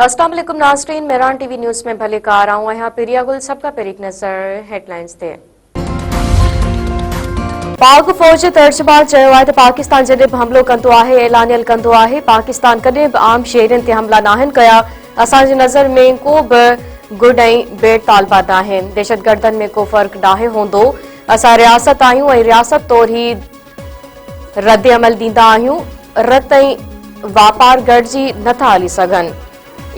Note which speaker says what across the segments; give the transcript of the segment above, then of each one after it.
Speaker 1: अस्सलाम वालेकुम नाज़रीन, मेरान टीवी न्यूज़ में भले कार आऊं आहियां पिरिया गुल सबका पहिरीं नज़र हेडलाइंस ते। पाक फौज तर्जमान चयो आहे त पाकिस्तान जॾहिं बि हमलो कंदो आहे ऐलानियल कंदो आहे। पाकिस्तान कॾहिं बि आम शहरियुनि ते हमला नाहिनि कया। असांजी नज़र में को बि गुड ऐं बेड तालबा नाहिनि। दहशतगर्दनि में को फ़र्क़ु नाहे हूंदो। असां रियासत आहियूं ऐं रियासत तौरु ई रद्द अमल ॾींदा आहियूं। रत ऐं वापार गॾिजी नथा हली सघनि।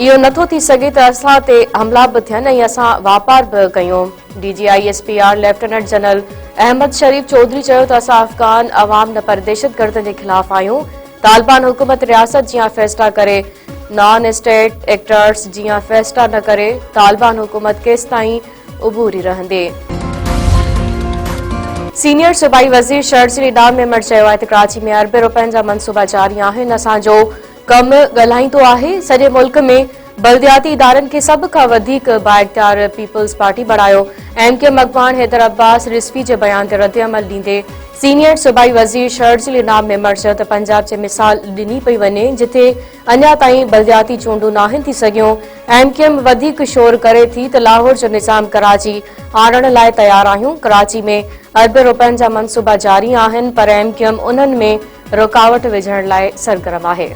Speaker 1: इहो नथो थी सघे त असां ते हमला बि थियनि ऐं असां वापार बि कयूं। DGISPR लेफ्टिनेंट जनरल अहमद शरीफ चौधरी चयो त असां अफ़गान अवाम न पर दहशतगर्दनि जे ख़िलाफ़ आहियूं। तालिबान हुकूमत रियासत जियां फ़ैसिला करे, नॉन स्टेट एक्टर्स जियां फ़ैसिला न करे, तालिबान हुकूमत केसिताईं उबूरी रहंदे। सीनियर सूबाई वज़ीर शर्जील इनाम मेमण चयो आहे त कराची में अरबे रुपयनि जा मनसूबा जारी आहिनि। असांजो कमु ॻाल्हाईंदो आहे। सॼे मुल्क में बल्दियाती इदारनि खे सभ खां वधीक बाइख्तियार पीपल्स पार्टी बणायो। MKM अॻवान हैदर अब्बास रिज़वी जे बयान ते रद्द अमल ॾींदे सीनियर सूबाई वज़ीर शर्जील इनाम मेमण चयो त पंजाब जे मिसाल ॾिनी पई वञे जिथे अञा ताईं बल्दियाती चूंडूं नाहिनि थी सघियूं। MKM वधीक शोर करे थी त लाहौर जो निज़ाम कराची आणण लाइ तयार आहियूं। कराची में अरबे रुपयनि जा मनसूबा जारी आहिनि पर MKM उन्हनि में रुकावट विझण लाइ सरगर्म आहे।